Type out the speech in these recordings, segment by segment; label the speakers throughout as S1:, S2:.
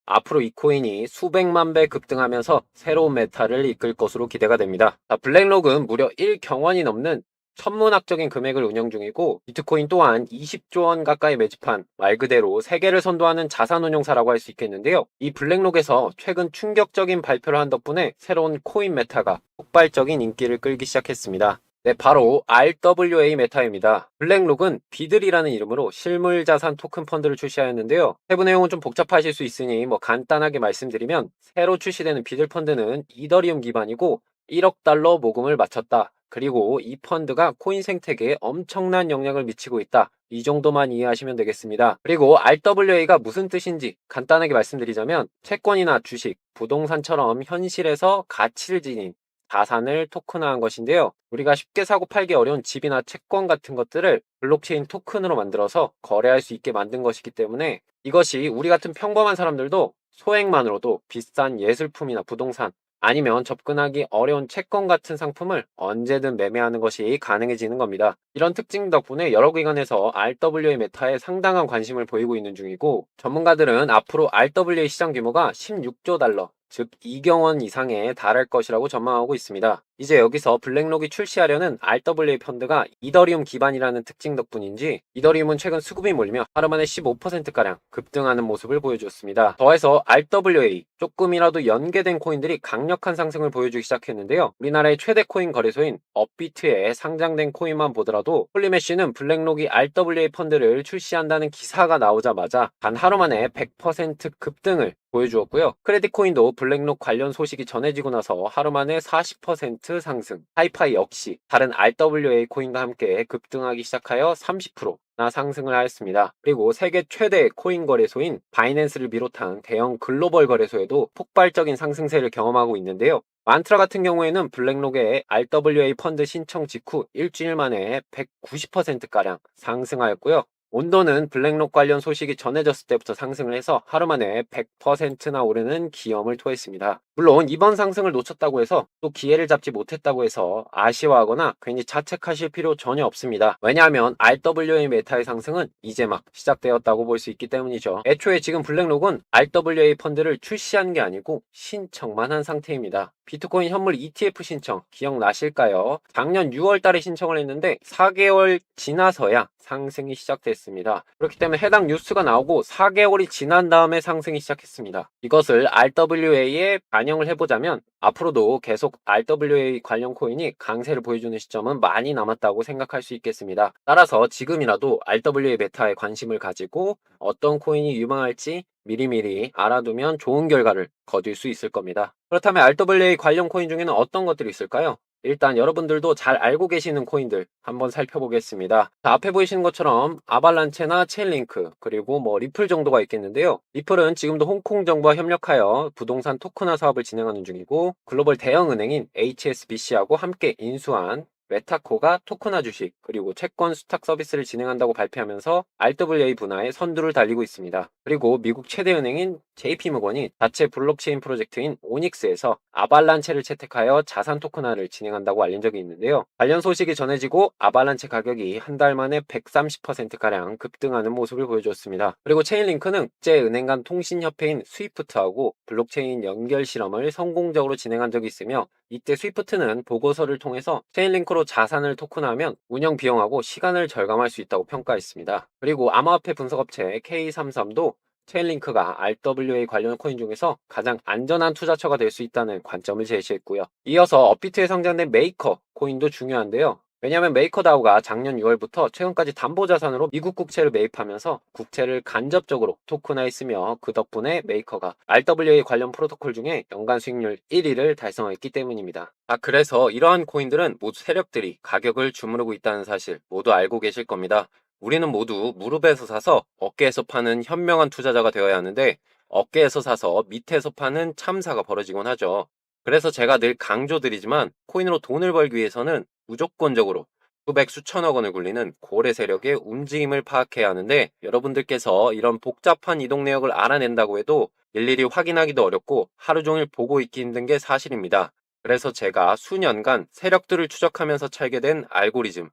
S1: 앞으로 이 코인이 수백만 배 급등하면서 새로운 메타를 이끌 것으로 기대가 됩니다. 자, 블랙록은 무려 1경원이 넘는 천문학적인 금액을 운영 중이고, 비트코인 또한 20조 원 가까이 매집한 말 그대로 세계를 선도하는 자산 운용사라고 할 수 있겠는데요. 이 블랙록에서 최근 충격적인 발표를 한 덕분에 새로운 코인 메타가 폭발적인 인기를 끌기 시작했습니다. 네, 바로 RWA 메타입니다. 블랙록은 비들이라는 이름으로 실물 자산 토큰 펀드를 출시하였는데요. 세부 내용은 좀 복잡하실 수 있으니 간단하게 말씀드리면, 새로 출시되는 비들 펀드는 이더리움 기반이고 1억 달러 모금을 마쳤다. 그리고 이 펀드가 코인 생태계에 엄청난 영향을 미치고 있다. 이 정도만 이해하시면 되겠습니다. 그리고 RWA가 무슨 뜻인지 간단하게 말씀드리자면, 채권이나 주식, 부동산처럼 현실에서 가치를 지닌 자산을 토큰화한 것인데요. 우리가 쉽게 사고 팔기 어려운 집이나 채권 같은 것들을 블록체인 토큰으로 만들어서 거래할 수 있게 만든 것이기 때문에, 이것이 우리 같은 평범한 사람들도 소액만으로도 비싼 예술품이나 부동산, 아니면 접근하기 어려운 채권 같은 상품을 언제든 매매하는 것이 가능해지는 겁니다. 이런 특징 덕분에 여러 기관에서 RWA 메타에 상당한 관심을 보이고 있는 중이고, 전문가들은 앞으로 RWA 시장 규모가 16조 달러, 즉 2경원 이상에 달할 것이라고 전망하고 있습니다. 이제 여기서 블랙록이 출시하려는 RWA 펀드가 이더리움 기반이라는 특징 덕분인지, 이더리움은 최근 수급이 몰리며 하루 만에 15%가량 급등하는 모습을 보여주었습니다. 더해서 RWA, 조금이라도 연계된 코인들이 강력한 상승을 보여주기 시작했는데요. 우리나라의 최대 코인 거래소인 업비트에 상장된 코인만 보더라도 홀리매쉬는 블랙록이 RWA 펀드를 출시한다는 기사가 나오자마자 단 하루 만에 100% 급등을 보여주었고요. 크레딧코인도 블랙록 관련 소식이 전해지고 나서 하루 만에 40% 상승, 하이파이 역시 다른 RWA 코인과 함께 급등하기 시작하여 30%나 상승을 하였습니다. 그리고 세계 최대 코인 거래소인 바이낸스를 비롯한 대형 글로벌 거래소에도 폭발적인 상승세를 경험하고 있는데요. 만트라 같은 경우에는 블랙록의 RWA 펀드 신청 직후 일주일 만에 190%가량 상승하였고요. 온도는 블랙록 관련 소식이 전해졌을 때부터 상승을 해서 하루 만에 100%나 오르는 기염을 토했습니다. 물론 이번 상승을 놓쳤다고 해서 또 기회를 잡지 못했다고 해서 아쉬워하거나 괜히 자책하실 필요 전혀 없습니다. 왜냐하면 RWA 메타의 상승은 이제 막 시작되었다고 볼 수 있기 때문이죠. 애초에 지금 블랙록은 RWA 펀드를 출시한 게 아니고 신청만 한 상태입니다. 비트코인 현물 ETF 신청 기억나실까요? 작년 6월 달에 신청을 했는데 4개월 지나서야 상승이 시작됐습니다. 그렇기 때문에 해당 뉴스가 나오고 4개월이 지난 다음에 상승이 시작했습니다. 이것을 RWA에 반영을 해보자면 앞으로도 계속 RWA 관련 코인이 강세를 보여주는 시점은 많이 남았다고 생각할 수 있겠습니다. 따라서 지금이라도 RWA 메타에 관심을 가지고 어떤 코인이 유망할지 미리미리 알아두면 좋은 결과를 거둘 수 있을 겁니다. 그렇다면 RWA 관련 코인 중에는 어떤 것들이 있을까요? 일단 여러분들도 잘 알고 계시는 코인들 한번 살펴보겠습니다. 자, 앞에 보이시는 것처럼 아발란체나 체인링크, 그리고 리플 정도가 있겠는데요. 리플은 지금도 홍콩 정부와 협력하여 부동산 토큰화 사업을 진행하는 중이고, 글로벌 대형 은행인 HSBC하고 함께 인수한 메타코가 토큰화 주식, 그리고 채권 수탁 서비스를 진행한다고 발표하면서 RWA 분야에 선두를 달리고 있습니다. 그리고 미국 최대 은행인 JP모건이 자체 블록체인 프로젝트인 오닉스에서 아발란체를 채택하여 자산 토큰화를 진행한다고 알린 적이 있는데요. 관련 소식이 전해지고 아발란체 가격이 한 달 만에 130%가량 급등하는 모습을 보여줬습니다. 그리고 체인링크는 국제은행 간 통신협회인 스위프트하고 블록체인 연결 실험을 성공적으로 진행한 적이 있으며, 이때 스위프트는 보고서를 통해서 체인링크로 자산을 토큰화하면 운영 비용하고 시간을 절감할 수 있다고 평가했습니다. 그리고 암호화폐 분석업체 K33도 체인링크가 RWA 관련 코인 중에서 가장 안전한 투자처가 될 수 있다는 관점을 제시했고요. 이어서 업비트에 상장된 메이커 코인도 중요한데요. 왜냐하면 메이커다오가 작년 6월부터 최근까지 담보자산으로 미국 국채를 매입하면서 국채를 간접적으로 토큰화했으며, 그 덕분에 메이커가 RWA 관련 프로토콜 중에 연간 수익률 1위를 달성했기 때문입니다. 그래서 이러한 코인들은 모두 세력들이 가격을 주무르고 있다는 사실 모두 알고 계실 겁니다. 우리는 모두 무릎에서 사서 어깨에서 파는 현명한 투자자가 되어야 하는데, 어깨에서 사서 밑에서 파는 참사가 벌어지곤 하죠. 그래서 제가 늘 강조드리지만, 코인으로 돈을 벌기 위해서는 무조건적으로 수백 수천억 원을 굴리는 고래 세력의 움직임을 파악해야 하는데, 여러분들께서 이런 복잡한 이동 내역을 알아낸다고 해도 일일이 확인하기도 어렵고 하루 종일 보고 있기 힘든 게 사실입니다. 그래서 제가 수년간 세력들을 추적하면서 찾게 된 알고리즘,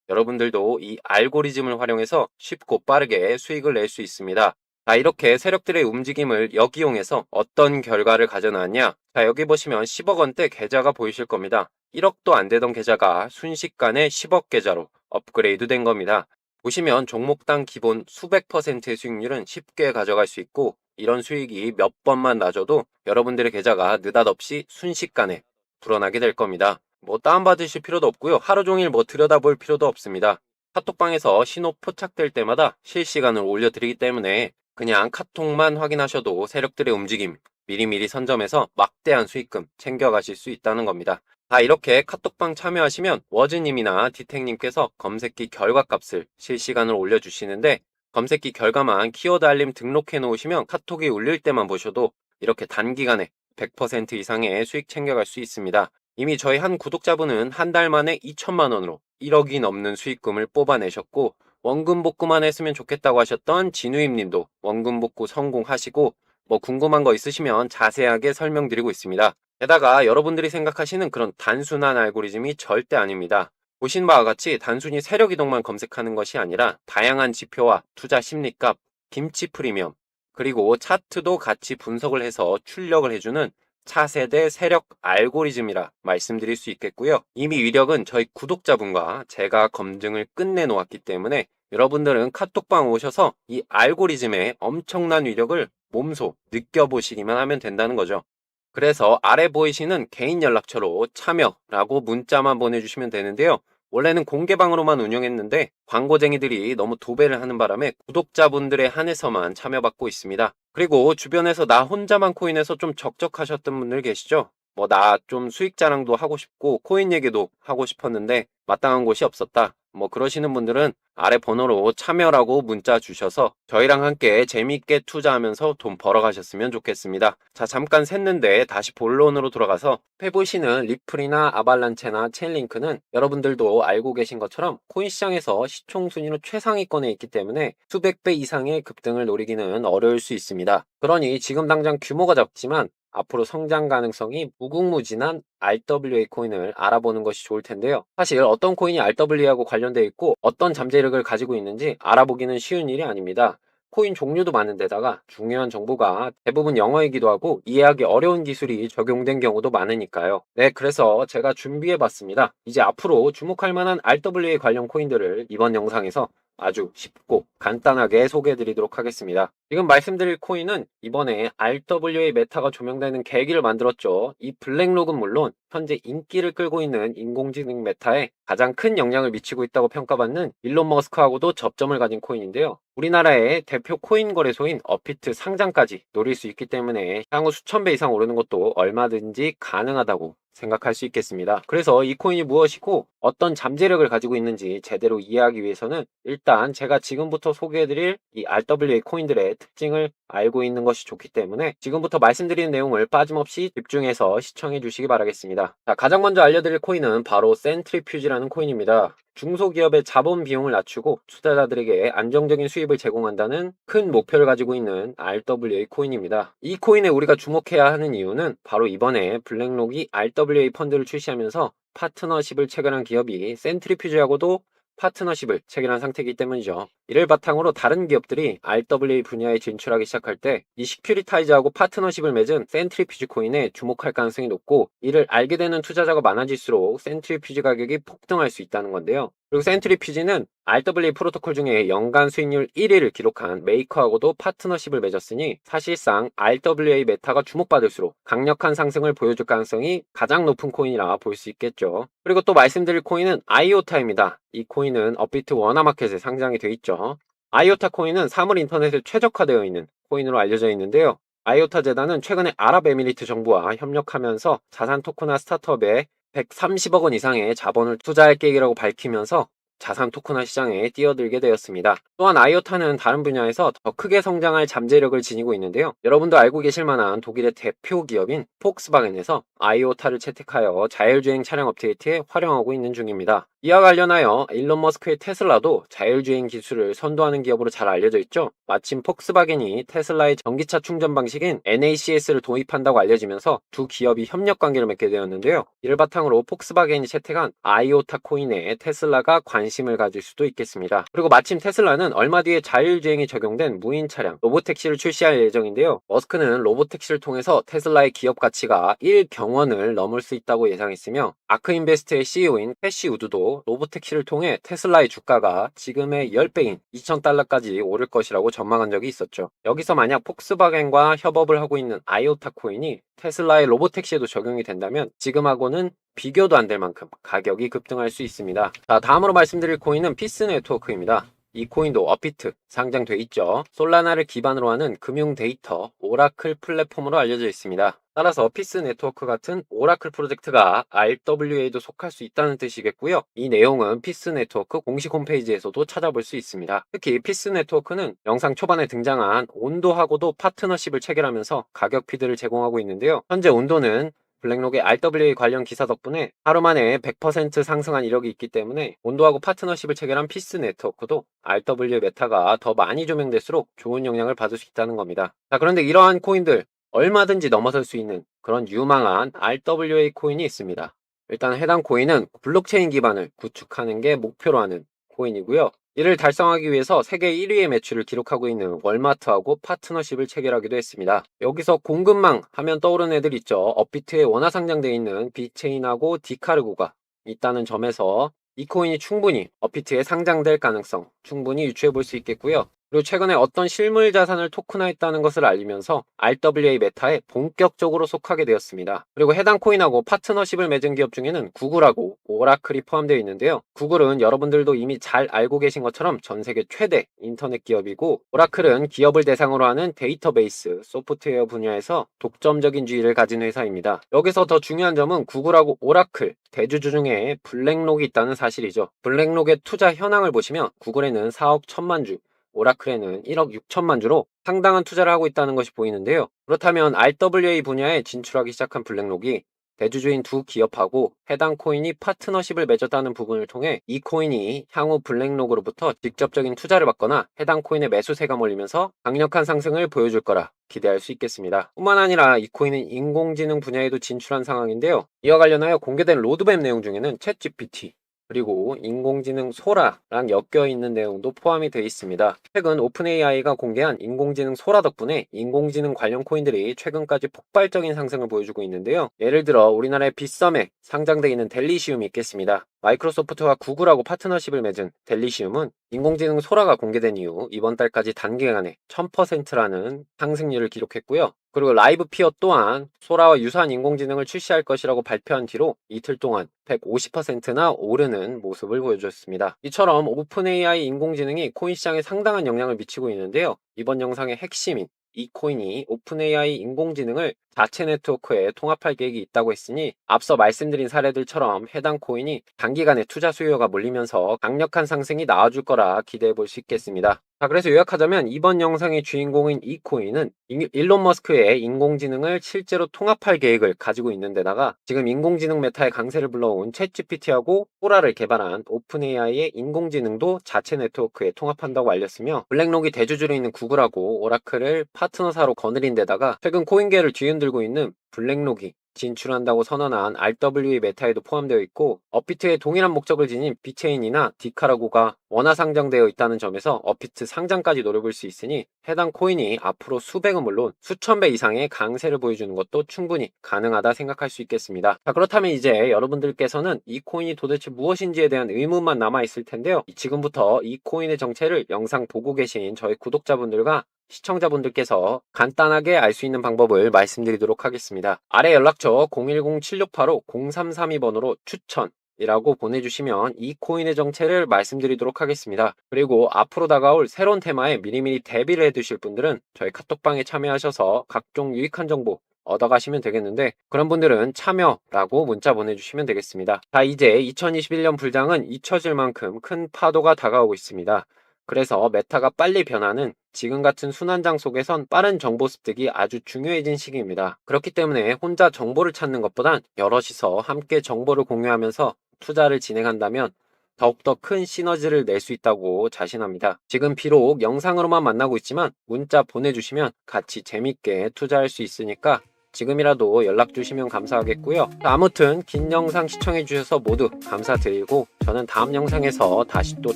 S1: 여러분들도 이 알고리즘을 활용해서 쉽고 빠르게 수익을 낼 수 있습니다. 자, 이렇게 세력들의 움직임을 역이용해서 어떤 결과를 가져나왔냐? 자, 여기 보시면 10억 원대 계좌가 보이실 겁니다. 1억도 안 되던 계좌가 순식간에 10억 계좌로 업그레이드 된 겁니다. 보시면 종목당 기본 수백 %의 수익률은 쉽게 가져갈 수 있고, 이런 수익이 몇 번만 나줘도 여러분들의 계좌가 느닷없이 순식간에 불어나게 될 겁니다. 뭐 다운받으실 필요도 없고요. 하루 종일 뭐 들여다볼 필요도 없습니다. 카톡방에서 신호 포착될 때마다 실시간으로 올려드리기 때문에 그냥 카톡만 확인하셔도 세력들의 움직임 미리미리 선점해서 막대한 수익금 챙겨가실 수 있다는 겁니다. 이렇게 카톡방 참여하시면 워즈님이나 디텍님께서 검색기 결과값을 실시간으로 올려주시는데, 검색기 결과만 키워드 알림 등록해 놓으시면 카톡이 울릴 때만 보셔도 이렇게 단기간에 100% 이상의 수익 챙겨갈 수 있습니다. 이미 저희 한 구독자분은 한 달 만에 2천만 원으로 1억이 넘는 수익금을 뽑아내셨고, 원금 복구만 했으면 좋겠다고 하셨던 진우임 님도 원금 복구 성공하시고, 뭐 궁금한 거 있으시면 자세하게 설명드리고 있습니다. 게다가 여러분들이 생각하시는 그런 단순한 알고리즘이 절대 아닙니다. 보신 바와 같이 단순히 세력 이동만 검색하는 것이 아니라 다양한 지표와 투자 심리값, 김치 프리미엄, 그리고 차트도 같이 분석을 해서 출력을 해주는 차세대 세력 알고리즘이라 말씀드릴 수 있겠고요. 이미 위력은 저희 구독자분과 제가 검증을 끝내놓았기 때문에 여러분들은 카톡방 오셔서 이 알고리즘의 엄청난 위력을 몸소 느껴보시기만 하면 된다는 거죠. 그래서 아래 보이시는 개인 연락처로 참여라고 문자만 보내주시면 되는데요. 원래는 공개방으로만 운영했는데 광고쟁이들이 너무 도배를 하는 바람에 구독자분들에 한해서만 참여받고 있습니다. 그리고 주변에서 나 혼자만 코인에서 좀 적적하셨던 분들 계시죠? 뭐 나 좀 수익 자랑도 하고 싶고 코인 얘기도 하고 싶었는데 마땅한 곳이 없었다. 뭐 그러시는 분들은 아래 번호로 참여라고 문자 주셔서 저희랑 함께 재미있게 투자하면서 돈 벌어가셨으면 좋겠습니다. 자, 잠깐 샜는데 다시 본론으로 돌아가서 해보시는 리플이나 아발란체나 체인링크는 여러분들도 알고 계신 것처럼 코인 시장에서 시총 순위로 최상위권에 있기 때문에 수백 배 이상의 급등을 노리기는 어려울 수 있습니다. 그러니 지금 당장 규모가 작지만 앞으로 성장 가능성이 무궁무진한 RWA 코인을 알아보는 것이 좋을 텐데요. 사실 어떤 코인이 RWA하고 관련되어 있고 어떤 잠재력을 가지고 있는지 알아보기는 쉬운 일이 아닙니다. 코인 종류도 많은데다가 중요한 정보가 대부분 영어이기도 하고 이해하기 어려운 기술이 적용된 경우도 많으니까요. 네, 그래서 제가 준비해봤습니다. 이제 앞으로 주목할 만한 RWA 관련 코인들을 이번 영상에서 아주 쉽고 간단하게 소개해드리도록 하겠습니다. 지금 말씀드릴 코인은 이번에 RWA 메타가 조명되는 계기를 만들었죠. 이 블랙록은 물론 현재 인기를 끌고 있는 인공지능 메타에 가장 큰 영향을 미치고 있다고 평가받는 일론 머스크하고도 접점을 가진 코인인데요. 우리나라의 대표 코인 거래소인 업비트 상장까지 노릴 수 있기 때문에 향후 수천 배 이상 오르는 것도 얼마든지 가능하다고 생각할 수 있겠습니다. 그래서 이 코인이 무엇이고 어떤 잠재력을 가지고 있는지 제대로 이해하기 위해서는 일단 제가 지금부터 소개해드릴 이 RWA 코인들의 특징을 알고 있는 것이 좋기 때문에 지금부터 말씀드리는 내용을 빠짐없이 집중해서 시청해 주시기 바라겠습니다. 자, 가장 먼저 알려드릴 코인은 바로 센트리퓨지라는 코인입니다. 중소기업의 자본 비용을 낮추고 투자자들에게 안정적인 수입을 제공한다는 큰 목표를 가지고 있는 RWA 코인입니다. 이 코인에 우리가 주목해야 하는 이유는 바로 이번에 블랙록이 RWA 펀드를 출시하면서 파트너십을 체결한 기업이 센트리퓨지하고도 파트너십을 체결한 상태이기 때문이죠. 이를 바탕으로 다른 기업들이 RWA 분야에 진출하기 시작할 때 이 시큐리타이즈하고 파트너십을 맺은 센트리퓨지 코인에 주목할 가능성이 높고, 이를 알게 되는 투자자가 많아질수록 센트리퓨지 가격이 폭등할 수 있다는 건데요. 그리고 센트리퓨지는 RWA 프로토콜 중에 연간 수익률 1위를 기록한 메이커하고도 파트너십을 맺었으니 사실상 RWA 메타가 주목받을수록 강력한 상승을 보여줄 가능성이 가장 높은 코인이라 볼 수 있겠죠. 그리고 또 말씀드릴 코인은 아이오타입니다. 이 코인은 업비트 원화마켓에 상장이 되어 있죠. 아이오타 코인은 사물 인터넷에 최적화되어 있는 코인으로 알려져 있는데요. 아이오타 재단은 최근에 아랍에미리트 정부와 협력하면서 자산 토큰화 스타트업에 130억 원 이상의 자본을 투자할 계획이라고 밝히면서 자산 토큰화 시장에 뛰어들게 되었습니다. 또한 아이오타는 다른 분야에서 더 크게 성장할 잠재력을 지니고 있는데요. 여러분도 알고 계실 만한 독일의 대표 기업인 폭스바겐에서 아이오타를 채택하여 자율주행 차량 업데이트에 활용하고 있는 중입니다. 이와 관련하여 일론 머스크의 테슬라도 자율주행 기술을 선도하는 기업으로 잘 알려져 있죠. 마침 폭스바겐이 테슬라의 전기차 충전 방식인 NACS를 도입한다고 알려지면서 두 기업이 협력 관계를 맺게 되었는데요. 이를 바탕으로 폭스바겐이 채택한 아이오타 코인에 테슬라가 관심 관심을 가질 수도 있겠습니다. 그리고 마침 테슬라는 얼마 뒤에 자율주행이 적용된 무인 차량 로보택시를 출시할 예정인데요. 머스크는 로보택시를 통해서 테슬라의 기업 가치가 1경원을 넘을 수 있다고 예상했으며, 아크인베스트의 CEO인 캐시 우드도 로보택시를 통해 테슬라의 주가가 지금의 10배인 2,000달러까지 오를 것이라고 전망한 적이 있었죠. 여기서 만약 폭스바겐과 협업을 하고 있는 아이오타 코인이 테슬라의 로보택시에도 적용이 된다면 지금하고는 비교도 안 될 만큼 가격이 급등할 수 있습니다. 자, 다음으로 말씀드릴 코인은 피스 네트워크입니다. 이 코인도 업비트 상장돼 있죠. 솔라나를 기반으로 하는 금융 데이터 오라클 플랫폼으로 알려져 있습니다. 따라서 피스 네트워크 같은 오라클 프로젝트가 RWA도 속할 수 있다는 뜻이겠고요. 이 내용은 피스 네트워크 공식 홈페이지에서도 찾아볼 수 있습니다. 특히 피스 네트워크는 영상 초반에 등장한 온도하고도 파트너십을 체결하면서 가격 피드를 제공하고 있는데요. 현재 온도는 블랙록의 RWA 관련 기사 덕분에 하루 만에 100% 상승한 이력이 있기 때문에 온도하고 파트너십을 체결한 피스 네트워크도 RWA 메타가 더 많이 조명될수록 좋은 영향을 받을 수 있다는 겁니다. 자, 그런데 이러한 코인들 얼마든지 넘어설 수 있는 그런 유망한 RWA 코인이 있습니다. 일단 해당 코인은 블록체인 기반을 구축하는 게 목표로 하는 코인이고요. 이를 달성하기 위해서 세계 1위의 매출을 기록하고 있는 월마트하고 파트너십을 체결하기도 했습니다. 여기서 공급망 하면 떠오르는 애들 있죠. 업비트에 원화 상장되어 있는 비체인하고 디카르고가 있다는 점에서 이 코인이 충분히 업비트에 상장될 가능성 충분히 유추해 볼 수 있겠고요. 그리고 최근에 어떤 실물 자산을 토큰화했다는 것을 알리면서 RWA 메타에 본격적으로 속하게 되었습니다. 그리고 해당 코인하고 파트너십을 맺은 기업 중에는 구글하고 오라클이 포함되어 있는데요. 구글은 여러분들도 이미 잘 알고 계신 것처럼 전 세계 최대 인터넷 기업이고, 오라클은 기업을 대상으로 하는 데이터베이스, 소프트웨어 분야에서 독점적인 지위를 가진 회사입니다. 여기서 더 중요한 점은 구글하고 오라클 대주주 중에 블랙록이 있다는 사실이죠. 블랙록의 투자 현황을 보시면 구글에는 4억 1천만 주, 오라클에는 1억 6천만 주로 상당한 투자를 하고 있다는 것이 보이는데요. 그렇다면 RWA 분야에 진출하기 시작한 블랙록이 대주주인 두 기업하고 해당 코인이 파트너십을 맺었다는 부분을 통해 이 코인이 향후 블랙록으로부터 직접적인 투자를 받거나 해당 코인의 매수세가 몰리면서 강력한 상승을 보여줄 거라 기대할 수 있겠습니다. 뿐만 아니라 이 코인은 인공지능 분야에도 진출한 상황인데요. 이와 관련하여 공개된 로드맵 내용 중에는 챗GPT, 그리고 인공지능 소라랑 엮여 있는 내용도 포함이 되어 있습니다. 최근 오픈AI가 공개한 인공지능 소라 덕분에 인공지능 관련 코인들이 최근까지 폭발적인 상승을 보여주고 있는데요. 예를 들어 우리나라의 빗썸에 상장되어 있는 델리시움이 있겠습니다. 마이크로소프트와 구글하고 파트너십을 맺은 델리시움은 인공지능 소라가 공개된 이후 이번 달까지 단기간에 1000%라는 상승률을 기록했고요. 그리고 라이브 피어 또한 소라와 유사한 인공지능을 출시할 것이라고 발표한 뒤로 이틀 동안 150%나 오르는 모습을 보여줬습니다. 이처럼 오픈AI 인공지능이 코인 시장에 상당한 영향을 미치고 있는데요. 이번 영상의 핵심인 이 코인이 오픈AI 인공지능을 자체 네트워크에 통합할 계획이 있다고 했으니 앞서 말씀드린 사례들처럼 해당 코인이 단기간에 투자 수요가 몰리면서 강력한 상승이 나와줄 거라 기대해 볼 수 있겠습니다. 자, 그래서 요약하자면 이번 영상의 주인공인 이 코인은 일론 머스크의 인공지능을 실제로 통합할 계획을 가지고 있는 데다가 지금 인공지능 메타의 강세를 불러온 챗GPT하고 소라를 개발한 오픈AI의 인공지능도 자체 네트워크에 통합한다고 알렸으며, 블랙록이 대주주로 있는 구글하고 오라클을 파트너사로 거느린 데다가 최근 코인계를 뒤흔들고 있는 블랙록이 진출한다고 선언한 RWA 메타에도 포함되어 있고, 업비트의 동일한 목적을 지닌 비체인이나 디카라고가 원화 상장되어 있다는 점에서 업비트 상장까지 노려볼 수 있으니 해당 코인이 앞으로 수백은 물론 수천 배 이상의 강세를 보여주는 것도 충분히 가능하다 생각할 수 있겠습니다. 자, 그렇다면 이제 여러분들께서는 이 코인이 도대체 무엇인지에 대한 의문만 남아 있을 텐데요. 지금부터 이 코인의 정체를 영상 보고 계신 저희 구독자분들과 시청자분들께서 간단하게 알 수 있는 방법을 말씀드리도록 하겠습니다. 아래 연락처 010-768-0332번으로 추천이라고 보내주시면 이 코인의 정체를 말씀드리도록 하겠습니다. 그리고 앞으로 다가올 새로운 테마에 미리미리 대비를 해두실 분들은 저희 카톡방에 참여하셔서 각종 유익한 정보 얻어가시면 되겠는데, 그런 분들은 참여라고 문자 보내주시면 되겠습니다. 자, 이제 2021년 불장은 잊혀질 만큼 큰 파도가 다가오고 있습니다. 그래서 메타가 빨리 변하는 지금 같은 순환장 속에선 빠른 정보 습득이 아주 중요해진 시기입니다. 그렇기 때문에 혼자 정보를 찾는 것보단 여럿이서 함께 정보를 공유하면서 투자를 진행한다면 더욱더 큰 시너지를 낼 수 있다고 자신합니다. 지금 비록 영상으로만 만나고 있지만 문자 보내주시면 같이 재밌게 투자할 수 있으니까 지금이라도 연락 주시면 감사하겠고요. 아무튼 긴 영상 시청해 주셔서 모두 감사드리고 저는 다음 영상에서 다시 또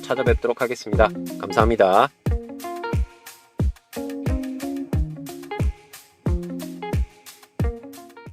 S1: 찾아뵙도록 하겠습니다. 감사합니다.